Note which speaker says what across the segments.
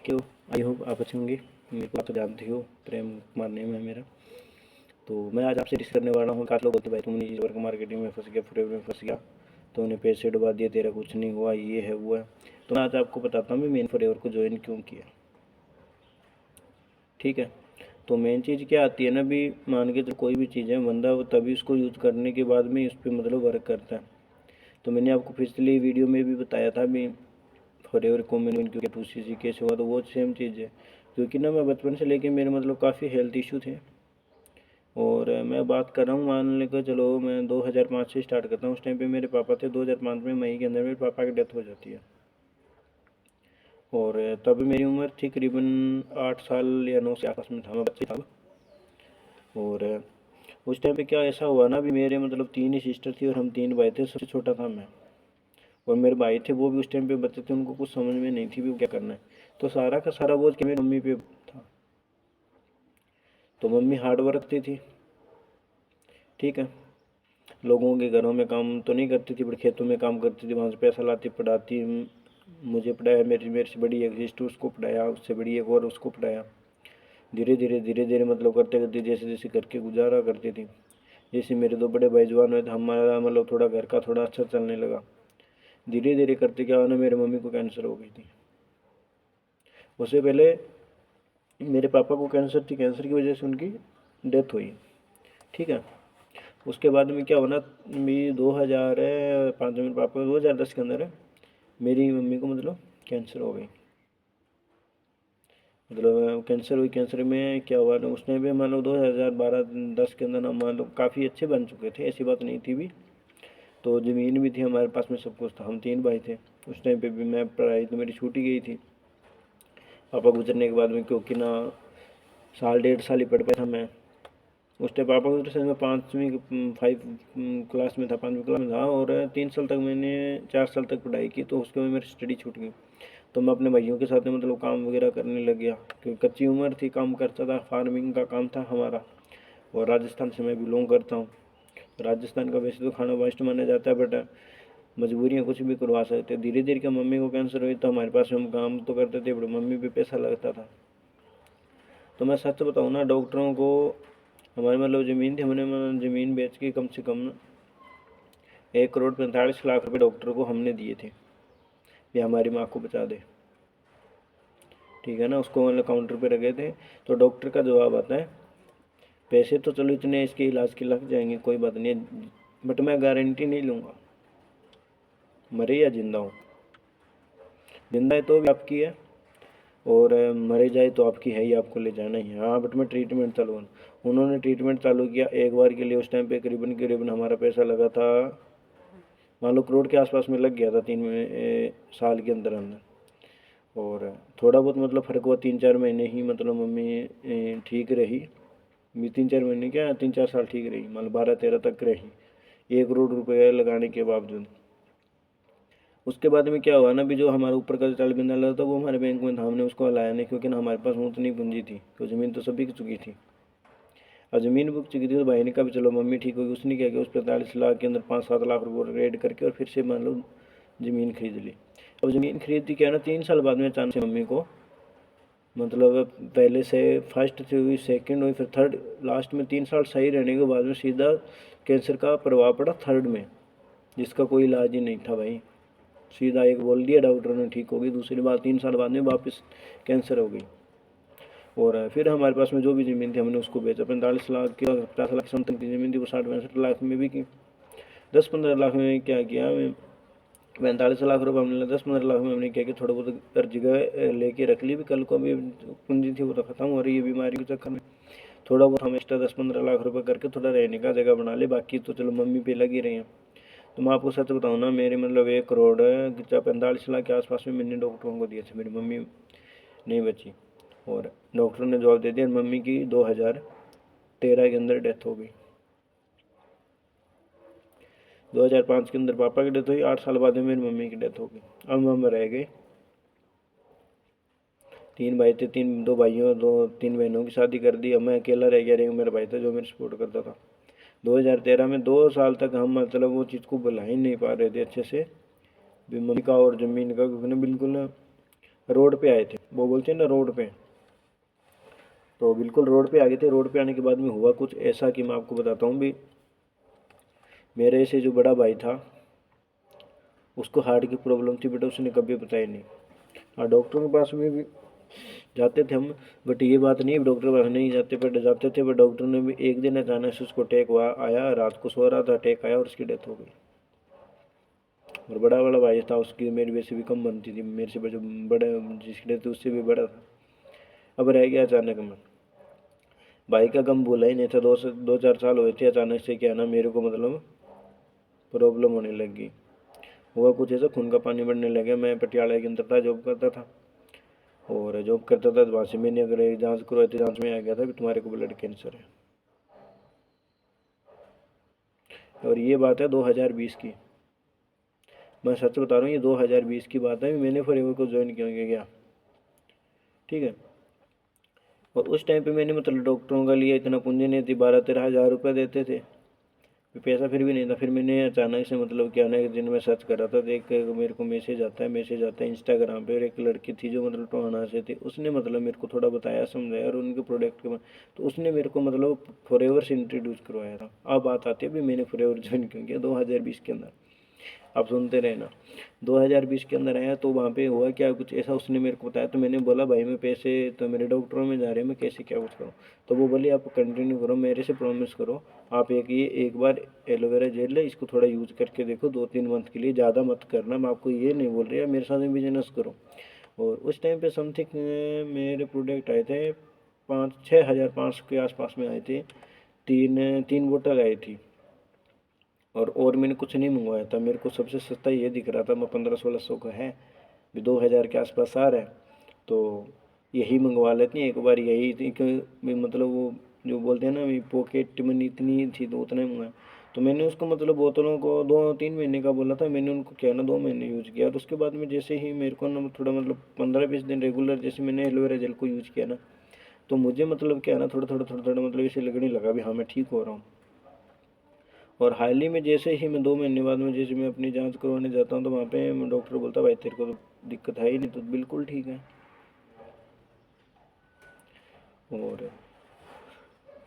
Speaker 1: क्यों I hope आप अच्छे होंगे। मेरे को आप तो जानते हो, प्रेम कुमार नेम है मेरा। तो मैं आज आपसे डिस्कस करने वाला हूँ। काफ़ी लोग बोलते भाई तुम नेटवर्क मार्केटिंग में फंस गया, फ्रॉड में फंस गया, तो उन्हें पैसे डुबा दिए, तेरा कुछ नहीं हुआ, ये है वो है। तो मैं आज आपको बताता हूँ मैं मेन फ्रेवर को ज्वाइन क्यों किया। ठीक है, तो मेन चीज़ क्या आती है ना, भी मान के तो कोई भी चीज़ है, बंदा वो तभी उसको यूज़ करने के बाद में उस पर मतलब वर्क करता है। तो मैंने आपको पिछली वीडियो में भी बताया था भी फॉरएवर कॉमन क्योंकि 2cc कैसे हुआ, तो वो सेम चीज़ है। क्योंकि ना मैं बचपन से लेके मेरे मतलब काफ़ी हेल्थ इशू थे। और मैं बात कर रहा हूँ, मान लेकर चलो मैं 2005 से स्टार्ट करता हूँ। उस टाइम पे मेरे पापा थे। 2005 में मई के अंदर मेरे पापा की डेथ हो जाती है। और तब मेरी उम्र थी करीबन 8 साल या 9 के आसपास में था, मैं बच्चे था। और उस टाइम पे क्या ऐसा हुआ ना, भी मेरे मतलब 3 ही सिस्टर थी और हम 3 भाई थे, सबसे छोटा था मैं। और मेरे भाई थे वो भी उस टाइम पे बच्चे थे, उनको कुछ समझ में नहीं थी भी क्या करना है। तो सारा का सारा बोझ कि मेरी मम्मी पे था। तो मम्मी हार्ड वर्क करती थी। ठीक है, लोगों के घरों में काम तो नहीं करती थी, बट खेतों में काम करती थी, वहाँ से पैसा लाती, पढ़ाती। मुझे पढ़ाया, मेरे से बड़ी एक सिस्टर उसको पढ़ाया, उससे बड़ी एक और उसको पढ़ाया। धीरे धीरे मतलब करते करते जैसे जैसे करके गुजारा करती थी। जैसे मेरे 2 बड़े भाई जवान हुए तो हमारा मतलब थोड़ा घर का थोड़ा अच्छा चलने लगा। धीरे धीरे करते क्या हुआ ना, मेरे मम्मी को कैंसर हो गई थी। उससे पहले मेरे पापा को कैंसर थी, कैंसर की वजह से उनकी डेथ हुई। ठीक है, उसके बाद में क्या होना, मेरी 2005 में मेरे पापा को 2010 के अंदर मेरी मम्मी को मतलब कैंसर हो गई। मतलब कैंसर हुई। कैंसर में क्या हुआ ना, उसने भी मान लो 2012-10 के अंदर ना मान लो काफ़ी अच्छे बन चुके थे, ऐसी बात नहीं थी भी। तो ज़मीन भी थी हमारे पास में, सब कुछ था, हम 3 भाई थे। उस टाइम पे भी मैं पढ़ाई तो मेरी छूट ही गई थी पापा गुजरने के बाद में, क्योंकि ना साल 1.5 साल ही पढ़ पाया था मैं। उस टाइम पापा गुजरे समय मैं 5वीं क्लास में था, 5वीं क्लास में था। और 3 साल तक मैंने 4 साल तक पढ़ाई की, तो उसके बाद मेरी स्टडी छूट गई। तो मैं अपने भाइयों के साथ में मतलब काम वगैरह करने लग गया, क्योंकि कच्ची उम्र थी, काम करता था, फार्मिंग का काम था हमारा। और राजस्थान से मैं बिलोंग करता हूँ। राजस्थान का वैसे तो खाना बेस्ट माना जाता है, बट मजबूरियाँ कुछ भी करवा सकते। धीरे धीरे क्या मम्मी को कैंसर हुई, तो हमारे पास हम काम तो करते थे, बट मम्मी पे पैसा लगता था। तो मैं सच बताऊँ ना, डॉक्टरों को हमारी मतलब ज़मीन थी, हमने मतलब ज़मीन बेच के कम से कम 1 करोड़ 45 लाख रुपए डॉक्टर को हमने दिए थे, ये हमारी माँ को बचा दे। ठीक है ना, उसको मतलब काउंटर पे रखे थे। तो डॉक्टर का जवाब आता है, पैसे तो चलो इतने इसके इलाज के लग जाएंगे, कोई बात नहीं है, बट मैं गारंटी नहीं लूँगा मरे या जिंदा हूँ। जिंदा है तो भी आपकी है, और मरे जाए तो आपकी है ही, आपको ले जाना ही है। हाँ, बट मैं ट्रीटमेंट चालू। उन्होंने ट्रीटमेंट चालू किया एक बार के लिए। उस टाइम पे करीबन करीबन हमारा पैसा लगा था, मान लो करोड़ के आसपास में लग गया था 3 साल के अंदर अंदर। और थोड़ा बहुत मतलब फ़र्क हुआ, 3-4 महीने ही मतलब मम्मी ठीक रही। 3-4 महीने क्या, 3-4 साल ठीक रही, मतलब 12-13 तक रही, 1 करोड़ रुपये लगाने के बावजूद। उसके बाद में क्या हुआ ना, भी जो हमारे ऊपर का चाल बिंदा लगा था वो हमारे बैंक में था, हमने उसको हलाया नहीं, क्योंकि ना हमारे पास उतनी पूंजी थी, तो ज़मीन तो सभी की चुकी थी। अब ज़मीन बुक चुकी थी, तो भाई ने कहा भी चलो मम्मी ठीक होगी। उसने क्या किया, उस 45 लाख के अंदर 5-7 लाख रुपये रेड करके और फिर से मान लो ज़मीन खरीद ली। अब ज़मीन खरीदती क्या है ना, 3 साल बाद में अचानक से मम्मी को मतलब पहले से फर्स्ट से हुई, सेकंड हुई, फिर थर्ड, लास्ट में 3 साल सही रहने के बाद में सीधा कैंसर का प्रभाव पड़ा थर्ड में, जिसका कोई इलाज ही नहीं था भाई। सीधा एक बोल दिया डॉक्टर ने ठीक होगी, दूसरी बार 3 साल बाद में वापस कैंसर हो गई। और फिर हमारे पास में जो भी ज़मीन थी हमने उसको बेचा। 45 लाख की, 50 लाख समथिंग की ज़मीन थी, वो 60-65 लाख में भी की। 10-15 लाख में क्या किया, 45 लाख रुपये हमने 10-15 लाख में हमने क्या किया, थोड़ा बहुत हर जगह लेके रख ली भी, कल को अभी पूंजी थी वो तो ख़त्म हो रही है बीमारी के चक्कर में। थोड़ा बहुत हम एक्स्ट्रा 10-15 लाख रुपये करके थोड़ा रहने का जगह बना ले, बाकी तो चलो मम्मी पे लगी रही हैं। तो मैं आपको सच बताऊँ ना, मेरे मतलब 1 करोड़ 45 लाख के आसपास में मैंने डॉक्टरों को दिए थे, मेरी मम्मी नहीं बची। और डॉक्टर ने जवाब दे दिया, मम्मी की 2013 के अंदर डेथ हो गई। 2005 के अंदर पापा की डेथ हुई, 8 साल बाद में मेरी मम्मी की डेथ हो गई। अब हम रह गए 3 भाई थे, 2 भाइयों 3 बहनों की शादी कर दी। अब मैं अकेला रह गया, मेरा भाई था जो मेरे सपोर्ट करता था। 2013 में 2 साल तक हम मतलब वो चीज़ को बुला ही नहीं पा रहे थे अच्छे से, भी मम्मी का और ज़मीन का, क्योंकि ना बिल्कुल ना रोड पे आए थे, वो बोलते हैं ना रोड पे, तो बिल्कुल रोड पे आ गए थे। रोड पे आने के बाद में हुआ कुछ ऐसा कि मैं आपको बताता हूँ भी। मेरे से जो बड़ा भाई था उसको हार्ट की प्रॉब्लम थी, बेटा उसने कभी बताया नहीं। हाँ, डॉक्टर के पास में भी जाते थे हम, बट ये बात नहीं डॉक्टर के पास नहीं जाते, बट जाते थे। बट डॉक्टर ने भी एक दिन अचानक से उसको अटैक हुआ, आया रात को सो रहा था, अटैक आया और उसकी डेथ हो गई। और बड़ा वाला भाई था, उसकी मेरी वजह से भी कम बनती थी, मेरे से जो बड़ा जिसकी डेथ उससे भी बड़ा था। अब रह गया अचानक में। भाई का गम भूला ही नहीं था। 2 4 साल हुए थे, अचानक से क्या ना मेरे को मतलब प्रॉब्लम होने लगी। हुआ कुछ ऐसा, खून का पानी बढ़ने लगा। मैं पटियाला के अंदर था, जॉब करता था, और जॉब करता था तो वहाँ से मैंने अगर जांच करवाई थी, जांच में आ गया था कि तुम्हारे को ब्लड कैंसर है। और ये बात है 2020 की, मैं सच बता रहा हूँ, ये 2020 की बात है। मैंने फॉरएवर को ज्वाइन किया गया, ठीक है। और उस टाइम पे मैंने मतलब डॉक्टरों का लिए इतना पूंजी नहीं थी, 12 13 हज़ार रुपये देते थे, पैसा फिर भी नहीं था। फिर मैंने अचानक से मतलब क्या ना, एक दिन मैं सर्च कर रहा था, देख मेरे को मैसेज आता है इंस्टाग्राम पे, और एक लड़की थी जो मतलब टोहाना से थी, उसने मतलब मेरे को थोड़ा बताया समझाया, और उनके प्रोडक्ट के तो उसने मेरे को मतलब फॉरएवर से इंट्रोड्यूस करवाया था। अब बात आती है भी मैंने फॉरएवर ज्वाइन क्यों किया 2020 के अंदर, आप सुनते रहना। 2020 के अंदर आया तो वहाँ पे हुआ क्या, कुछ ऐसा उसने मेरे को बताया। तो मैंने बोला भाई मैं पैसे तो मेरे डॉक्टरों में जा रहे हैं, मैं कैसे क्या कुछ करूँ। तो वो बोली आप कंटिन्यू करो, मेरे से प्रॉमिस करो, आप एक बार एलोवेरा जेल है, इसको थोड़ा यूज करके देखो 2 3 मंथ के लिए, ज़्यादा मत करना। मैं आपको ये नहीं बोल रही मेरे साथ में बिजनेस करो। और उस टाइम पे समथिंग मेरे प्रोडक्ट आए थे 5 6 हज़ार 5 के आसपास में आए थे। तीन तीन बोतल आई थी, और मैंने कुछ नहीं मंगवाया था। मेरे को सबसे सस्ता ये दिख रहा था, मैं 1500 1600 का है, 2000 के आसपास आ रहा है, तो यही मंगवा लेते हैं एक बार। यही थी कि मतलब वो जो बोलते हैं ना, मेरी पॉकेट मनी इतनी थी तो उतना ही मंगाया। तो मैंने उसको मतलब बोतलों को 2 3 महीने का बोला था, मैंने उनको क्या ना 2 महीने यूज़ किया। और उसके बाद में जैसे ही मेरे को ना थोड़ा मतलब 15 20 दिन रेगुलर जैसे मैंने एलोवेरा जेल को यूज़ किया ना, तो मुझे मतलब क्या ना थोड़ा मतलब ऐसे लगने लगा भी हाँ मैं ठीक हो रहा हूँ। और हाल ही में जैसे ही मैं 2 महीने बाद में जैसे मैं अपनी जांच करवाने जाता हूँ, तो वहाँ पे डॉक्टर बोलता है भाई तेरे को तो दिक्कत है ही नहीं, तो बिल्कुल ठीक है। और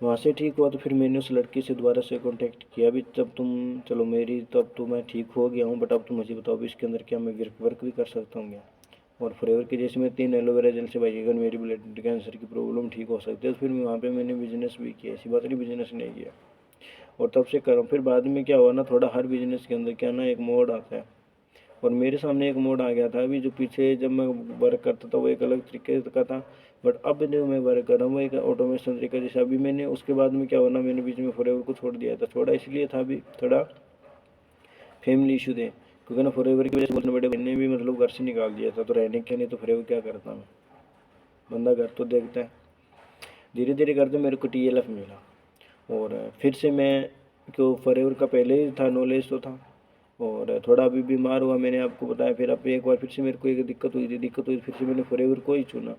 Speaker 1: वहाँ से ठीक हुआ तो फिर मैंने उस लड़की से दोबारा से कांटेक्ट किया भी, तब तुम चलो मेरी तब तो मैं ठीक हो गया हूँ, बट अब तुम मुझे बताओ भी इसके अंदर क्या मैं वर्क भी कर सकता हूँ क्या। और फ्लेवर की जैसे मैं 3 एलोवेरा जेल से भाई अगर मेरी ब्लड कैंसर की प्रॉब्लम ठीक हो सकती है, तो फिर मैं वहाँ पे मैंने बिजनेस भी किया, ऐसी बात नहीं बिजनेस नहीं किया। और तब से कर रहा हूँ। फिर बाद में क्या हुआ ना, थोड़ा हर बिजनेस के अंदर क्या ना एक मोड़ आता है, और मेरे सामने एक मोड़ आ गया था अभी। जो पीछे जब मैं वर्क करता था वो एक अलग तरीके का था, बट अब जो मैं वर्क कर रहा हूँ वो एक ऑटोमेशन तरीका। जैसे अभी मैंने उसके बाद में क्या हुआ ना, मैंने बीच में फॉरएवर को छोड़ दिया था। छोड़ा इसलिए था अभी थोड़ा फैमिली इशू थे, क्योंकि ना फॉरएवर की वजह से बोलने बड़े भाई ने भी मतलब घर से निकाल दिया था, तो रहने के नहीं तो फॉरएवर क्या करता मैं, बंदा घर तो देखता है। धीरे धीरे करते मेरे को टीएलएफ मिला, और फिर से मैं क्यों फॉरएवर का पहले ही था नॉलेज तो था, और थोड़ा अभी बीमार हुआ मैंने आपको बताया। फिर अब एक बार फिर से मेरे को एक दिक्कत हुई, फिर से मैंने फॉरएवर को ही चुना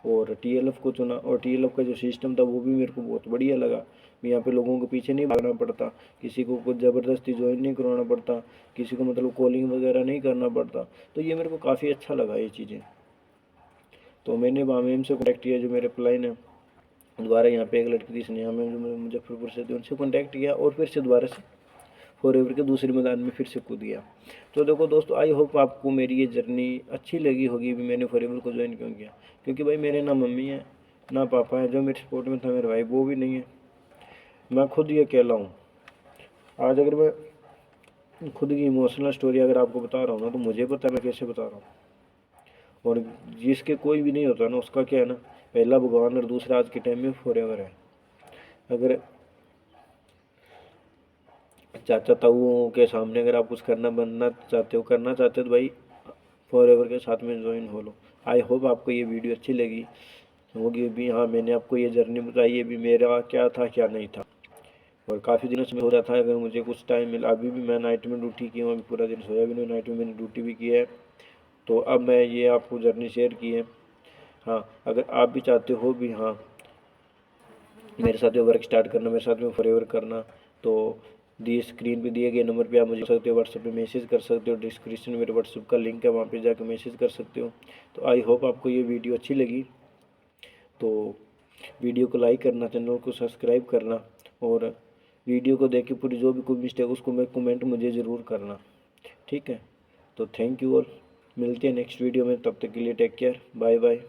Speaker 1: और टीएलएफ को चुना। और टीएलएफ का जो सिस्टम था वो भी मेरे को बहुत बढ़िया लगा। यहाँ पे लोगों के पीछे नहीं भागना पड़ता, किसी को कुछ ज़बरदस्ती ज्वाइन नहीं करवाना पड़ता, किसी को मतलब कॉलिंग वगैरह नहीं करना पड़ता। तो ये मेरे को काफ़ी अच्छा लगा ये चीज़ें। तो मैंने वहाँ मैम से कॉन्टैक्ट किया, जो मेरे अपलाइन है दोबारा। यहाँ पे एक लड़की थी स्नेहा मैम जो मेरे मुजफ्फरपुर से थी, उनसे कॉन्टैक्ट किया और फिर से दोबारा से फॉरएवर के दूसरे मैदान में फिर से कूद गया। तो देखो दोस्तों, आई होप आपको मेरी ये जर्नी अच्छी लगी होगी भी मैंने फॉरएवर को ज्वाइन क्यों किया। क्योंकि भाई मेरे ना मम्मी है ना पापा है, जो मेरे सपोर्ट में था मेरे भाई वो भी नहीं है, मैं खुद ही अकेला हूँ। आज अगर मैं खुद की इमोशनल स्टोरी अगर आपको बता रहा हूँ ना, तो मुझे पता है मैं कैसे बता रहा हूँ। और जिसके कोई भी नहीं होता ना, उसका क्या है ना, पहला भगवान और दूसरा आज के टाइम में फॉरएवर है। अगर चाचा ताऊओं के सामने अगर आप कुछ करना चाहते हो तो भाई फॉरएवर के साथ में ज्वाइन हो लो। आई होप आपको ये वीडियो अच्छी लगी होगी भी। हाँ, मैंने आपको ये जर्नी बताई है भी, मेरा क्या था क्या नहीं था। और काफ़ी दिनों से हो रहा था, अगर मुझे कुछ टाइम मिला, अभी भी मैं नाइट में ड्यूटी की हूँ, अभी पूरा दिन सोया भी नहीं, नाइट में मैंने ड्यूटी भी की है। तो अब मैं ये आपको जर्नी शेयर की है। हाँ, अगर आप भी चाहते हो भी हाँ मेरे साथ में वर्क स्टार्ट करना, मेरे साथ में फॉरएवर करना, तो दिए स्क्रीन पे दिए गए नंबर पे आप मुझे कर सकते हो, व्हाट्सएप पे मैसेज कर सकते हो। डिस्क्रिप्शन में मेरे व्हाट्सएप का लिंक है, वहाँ पे जाकर मैसेज कर सकते हो। तो आई होप आपको ये वीडियो अच्छी लगी, तो वीडियो को लाइक करना, चैनल को सब्सक्राइब करना, और वीडियो को देख के पूरी जो भी कोई मिस्टेक उसको मैं कमेंट मुझे ज़रूर करना, ठीक है। तो थैंक यू ऑल, मिलते हैं नेक्स्ट वीडियो में, तब तक के लिए टेक केयर, बाय बाय।